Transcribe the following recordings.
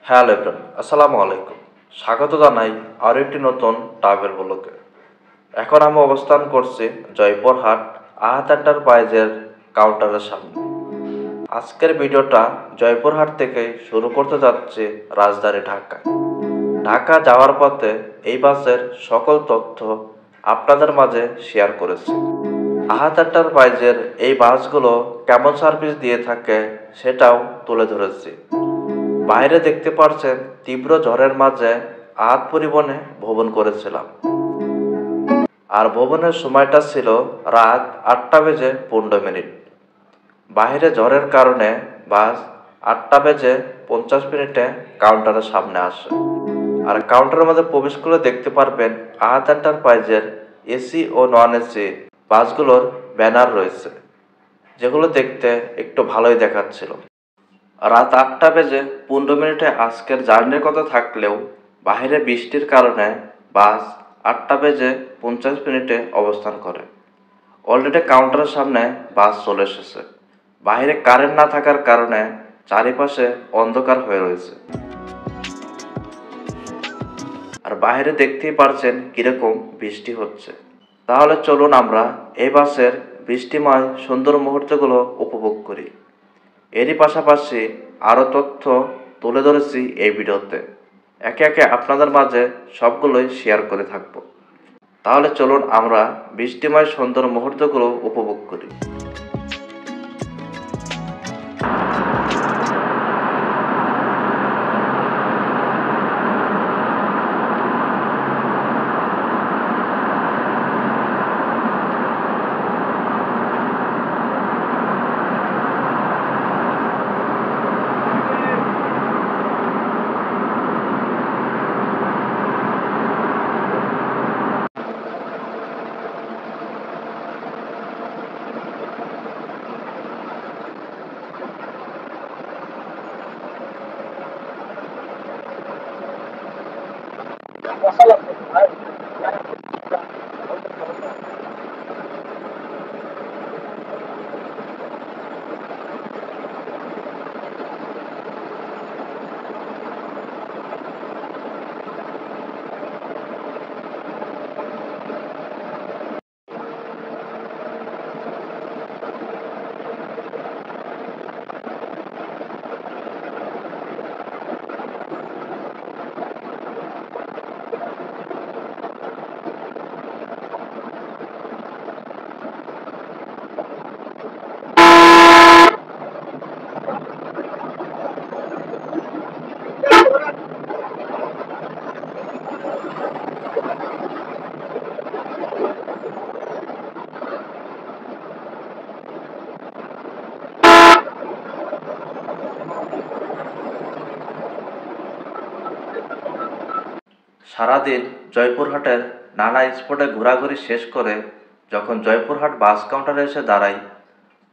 Hello everyone, আসসালামু আলাইকুম। স্বাগত জানাই আরও একটি নতুন ট্রাভেল ব্লগে। এখন আমি অবস্থান করছি জয়পুরহাট আহাত এন্টারপ্রাইজের কাউন্টারের সামনে। আজকের ভিডিওটা জয়পুরহাট থেকে শুরু করতে যাচ্ছি রাজধানী ঢাকা। ঢাকা যাওয়ার পথে এই বাসের সকল তথ্য আপনাদের মাঝে শেয়ার করেছি। আহাত এন্টারপ্রাইজের এই বাসগুলো কেমন সার্ভিস দিয়ে থাকে সেটাও তুলে ধরেছি। বাইরে দেখতে পাচ্ছেন তীব্র ঝড়ের মাঝে আহাত পরিবহনে ভ্রমণ করেছিলাম, আর ভ্রমণের সময়টা ছিল রাত 8:15। বাইরে ঝড়ের কারণে বাস 8:50 কাউন্টারের সামনে আসে। আর কাউন্টারের মধ্যে প্রবেশ করে দেখতে পারবেন আহাত এন্টারপ্রাইজের এসি ও নন এসি বাসগুলোর ব্যানার রয়েছে, যেগুলো দেখতে একটু ভালোই দেখাচ্ছিল। রাত 8:15 আজকের জার্নির কথা থাকলেও বাইরে বৃষ্টির কারণে বাস 8:50 অবস্থান করে। অলরেডি কাউন্টারের সামনে বাস চলে এসেছে। বাইরে কারেন্ট না থাকার কারণে চারিপাশে অন্ধকার হয়ে রয়েছে। আর বাইরে দেখতেই পারছেন কিরকম বৃষ্টি হচ্ছে। তাহলে চলুন আমরা এই বাসের বৃষ্টিময় সুন্দর মুহূর্তগুলো উপভোগ করি। এরই পাশাপাশি আরও তথ্য তুলে ধরেছি এই ভিডিওতে। একে একে আপনাদের মাঝে সবগুলোই শেয়ার করে থাকব। তাহলে চলুন আমরা বৃষ্টিময় সুন্দর মুহূর্তগুলো উপভোগ করি। সারাদিন জয়পুরহাটের নানা স্পটে ঘোরাঘুরি শেষ করে যখন জয়পুরহাট বাস কাউন্টারে এসে দাঁড়াই,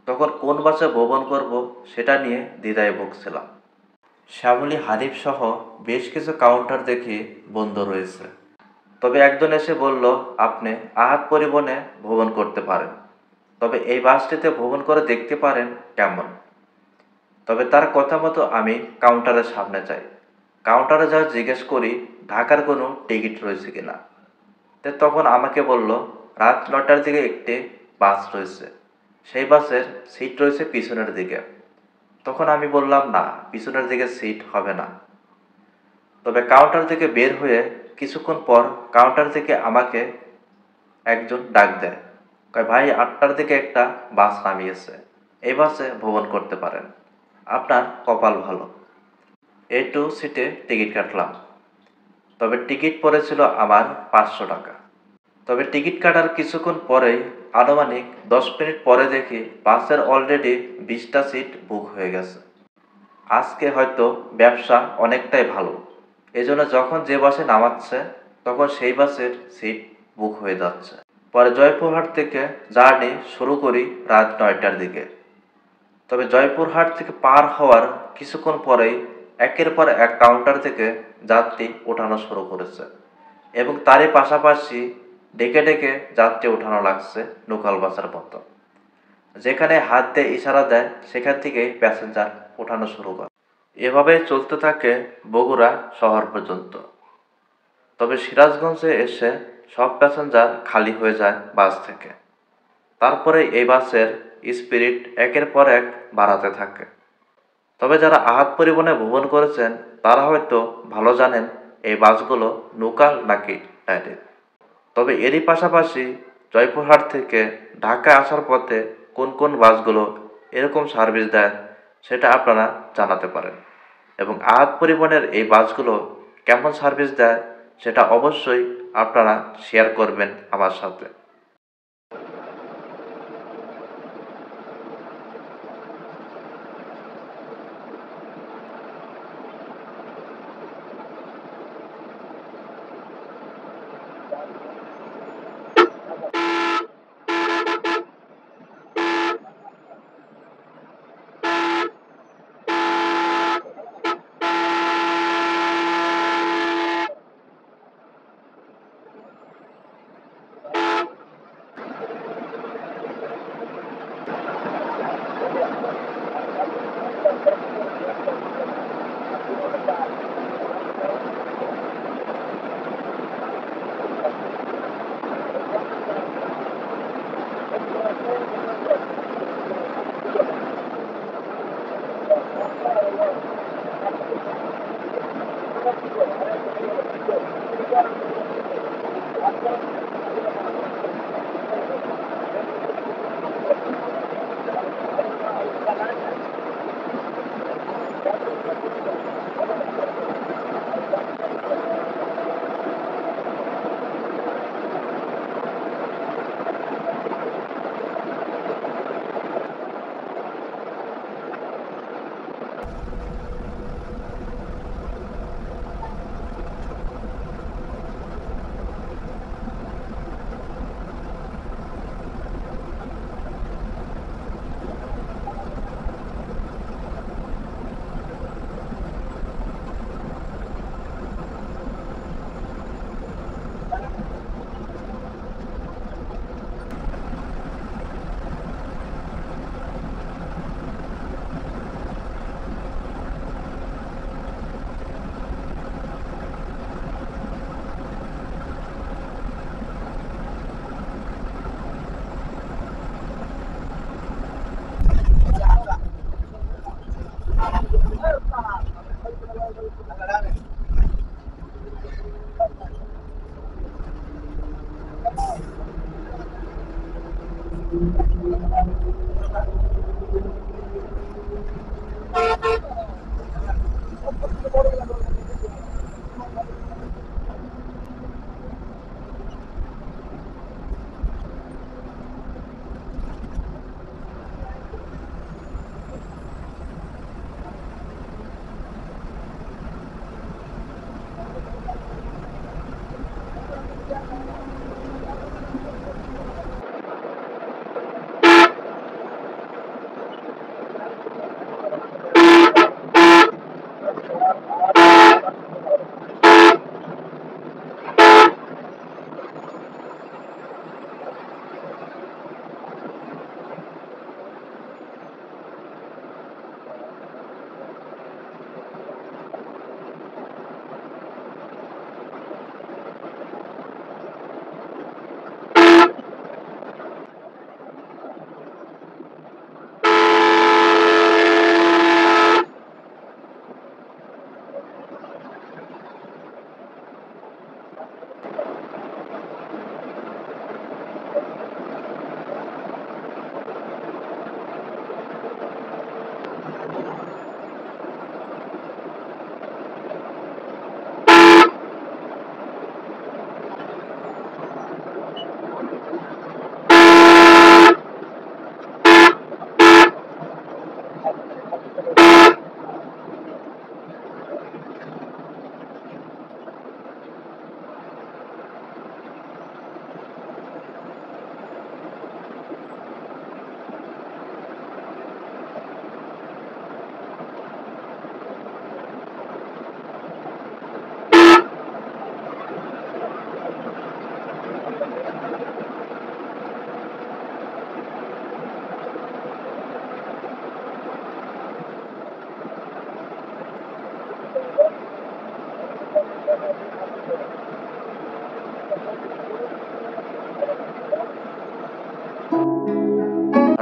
তখন কোন বাসে ভ্রমণ করব সেটা নিয়ে দ্বিধায় ভুগছিলাম। শ্যামলী হানিফ সহ বেশ কিছু কাউন্টার দেখি বন্ধ রয়েছে। তবে একজন এসে বলল আপনি আহাত পরিবহনে ভ্রমণ করতে পারেন, তবে এই বাসটিতে ভ্রমণ করে দেখতে পারেন কেমন। তবে তার কথা মতো আমি কাউন্টারের সামনে যাই। কাউন্টারে যা জিজ্ঞেস করি ঢাকার কোনো টিকিট রয়েছে কিনা। তখন আমাকে বলল রাত 9টার দিকে একটি বাস রয়েছে, সেই বাসের সিট রয়েছে পিছনের দিকে। তখন আমি বললাম না, পিছনের দিকে সিট হবে না। তবে কাউন্টার থেকে বের হয়ে কিছুক্ষণ পর কাউন্টার থেকে আমাকে একজন ডাক দেয়, কয় ভাই 8টার দিকে একটা বাস নামিয়েছে, এই বাসে ভ্রমণ করতে পারেন, আপনার কপাল ভালো। A2 সিটে টিকিট কাটলাম। তবে টিকিট পড়েছিল আমার 500 টাকা। তবে টিকিট কাটার কিছুক্ষণ পরেই আনুমানিক 10 মিনিট পরে দেখি বাসের অলরেডি 20টা সিট বুক হয়ে গেছে। আজকে হয়তো ব্যবসা অনেকটাই ভালো, এজন্য যখন যে বাসে নামাচ্ছে তখন সেই বাসের সিট বুক হয়ে যাচ্ছে। পরে জয়পুরহাট থেকে জার্নি শুরু করি রাত 9টার দিকে। তবে জয়পুরহাট থেকে পার হওয়ার কিছুক্ষণ পরেই একের পর এক কাউন্টার থেকে যাত্রী ওঠানো শুরু করেছে, এবং তারই পাশাপাশি ডেকে ডেকে যাত্রী ওঠানো লাগছে লোকাল বাসের মতো। যেখানে হাত দিয়ে ইশারা দেয় সেখান থেকেই প্যাসেঞ্জার ওঠানো শুরু করে। এভাবে চলতে থাকে বগুড়া শহর পর্যন্ত। তবে সিরাজগঞ্জে এসে সব প্যাসেঞ্জার খালি হয়ে যায় বাস থেকে। তারপরে এই বাসের স্পিরিট একের পর এক বাড়াতে থাকে। তবে যারা আহাত পরিবহনে ভ্রমণ করেছেন তারা হয়তো ভালো জানেন এই বাসগুলো লোকাল নাকি ডাইরেক্ট। তবে এরই পাশাপাশি জয়পুরহাট থেকে ঢাকায় আসার পথে কোন কোন বাসগুলো এরকম সার্ভিস দেয় সেটা আপনারা জানাতে পারেন। এবং আহাত পরিবহনের এই বাসগুলো কেমন সার্ভিস দেয় সেটা অবশ্যই আপনারা শেয়ার করবেন আমার সাথে।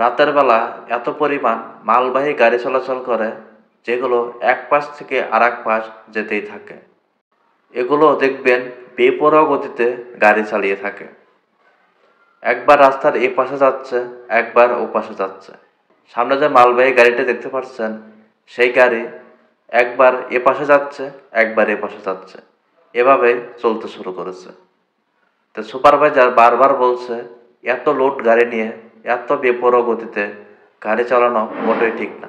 রাতের বেলা এত পরিমাণ মালবাহী গাড়ি চলাচল করে যেগুলো এক পাশ থেকে আর এক পাশ যেতেই থাকে। এগুলো দেখবেন বেপরোয়া গতিতে গাড়ি চালিয়ে থাকে। একবার রাস্তার এই পাশে যাচ্ছে, একবার ও পাশে যাচ্ছে। সামনে যে মালবাহী গাড়িটা দেখতে পাচ্ছেন, সেই গাড়ি একবার এ পাশে যাচ্ছে, একবার এ পাশে যাচ্ছে, এভাবেই চলতে শুরু করেছে। তো সুপারভাইজার বারবার বলছে, এত লোড গাড়ি নিয়ে এত বেপরোয়া গতিতে গাড়ি চালানো মোটেই ঠিক না।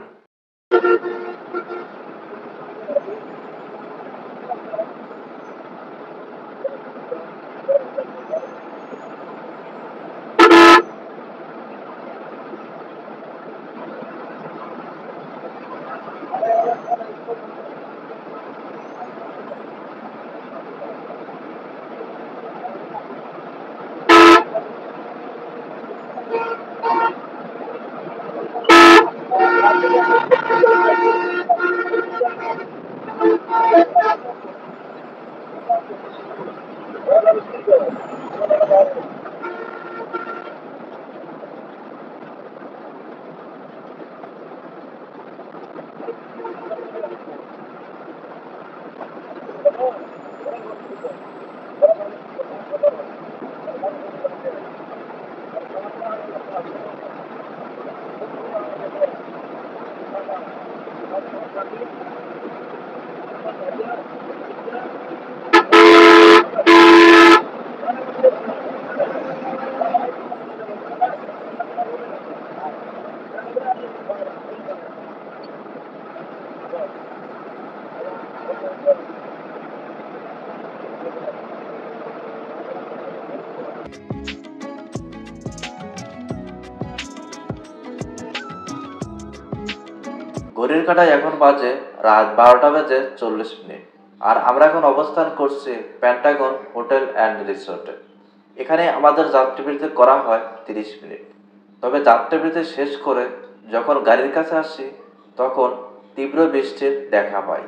ঘড়ির কাঁটায় এখন বাজে রাত 12:40। আর আমরা এখন অবস্থান করছি পেন্টাগন হোটেল অ্যান্ড রিসোর্টে। এখানে আমাদের যাত্রীবিরতি করা হয় 30 মিনিট। তবে যাত্রীবিরতি শেষ করে যখন গাড়ির কাছে আসি তখন তীব্র বৃষ্টির দেখা পাই।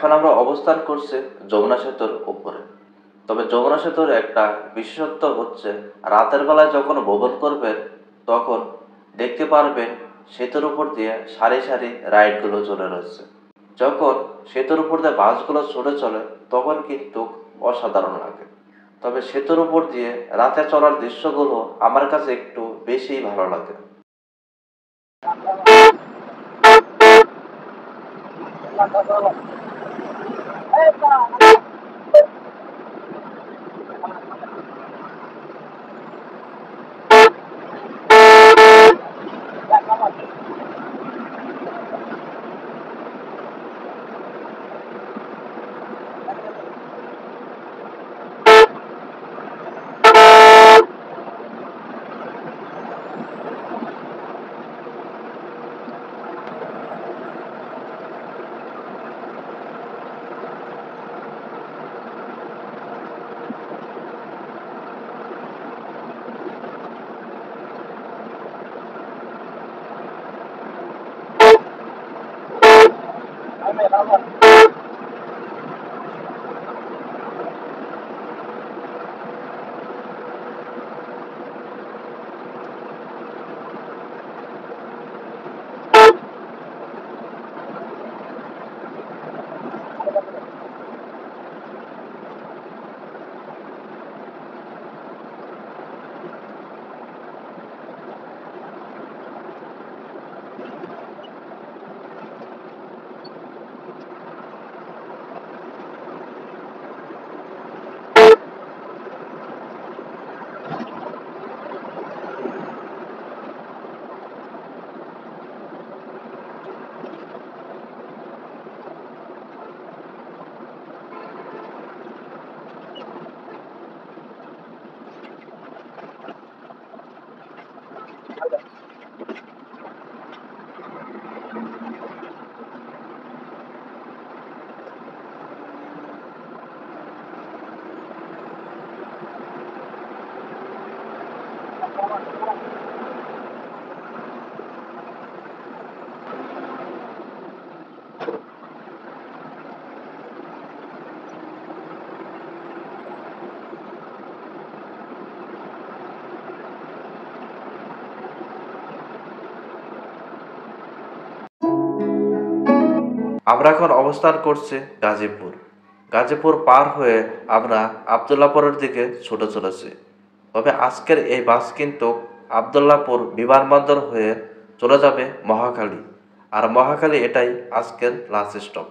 এখন আমরা অবস্থান করছি যমুনা সেতুর উপরে। তবে যমুনা সেতুর একটা বিশেষত্ব হচ্ছে রাতের বেলায় যখন ভ্রমণ করবেন তখন দেখতে পারবেন সেতুর উপর দিয়ে সারি সারি রাইডগুলো চলে রয়েছে। যখন সেতুর উপর দিয়ে বাসগুলো ছুটে চলে তখন কিন্তু অসাধারণ লাগে। তবে সেতুর উপর দিয়ে রাতে চলার দৃশ্যগুলো আমার কাছে একটু বেশিই ভালো লাগে। আমরা এখন অবস্থান করছি গাজীপুর। গাজীপুর পার হয়ে আমরা আবদুল্লাপুরের দিকে ছুটে চলেছি। তবে আজকের এই বাস কিন্তু আবদুল্লাপুর বিমানবন্দর হয়ে চলে যাবে মহাখালী। আর মহাখালী এটাই আজকের লাস্ট স্টপ।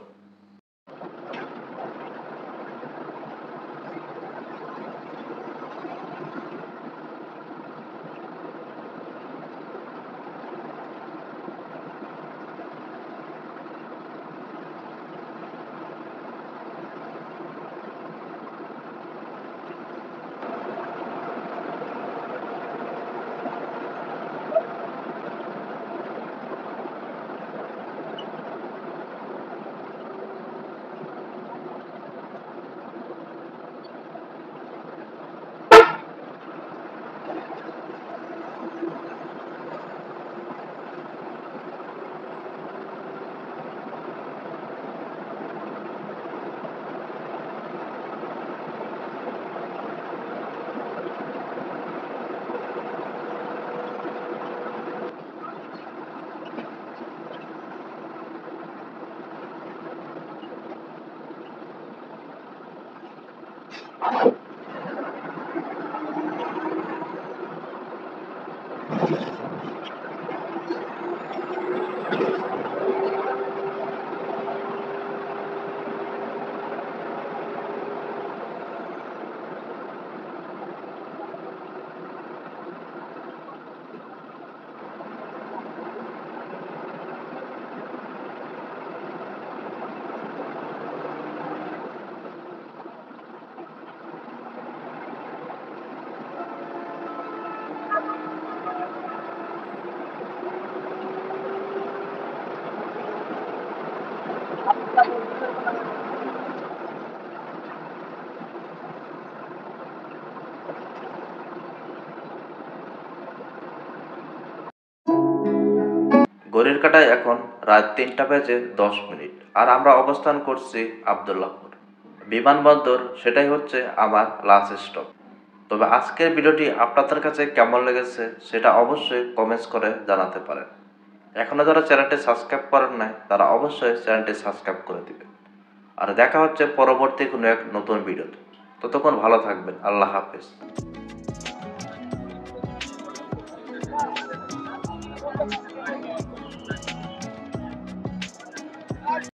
ঘড়ির কাঁটায় এখন রাত 3টা বেজে 10 মিনিট। আর আমরা অবস্থান করছি আবদুল্লাহপুর বিমানবন্দর। সেটাই হচ্ছে আমার লাস্ট স্টপ। তবে আজকের ভিডিওটি আপনাদের কাছে কেমন লেগেছে সেটা অবশ্যই কমেন্টস করে জানাতে পারেন। এখনও যারা চ্যানেলটি সাবস্ক্রাইব করেন নাই তারা অবশ্যই চ্যানেলটি সাবস্ক্রাইব করে দিবেন। আর দেখা হচ্ছে পরবর্তী কোনো এক নতুন ভিডিওতে। ততক্ষণ ভালো থাকবেন। আল্লাহ হাফেজ।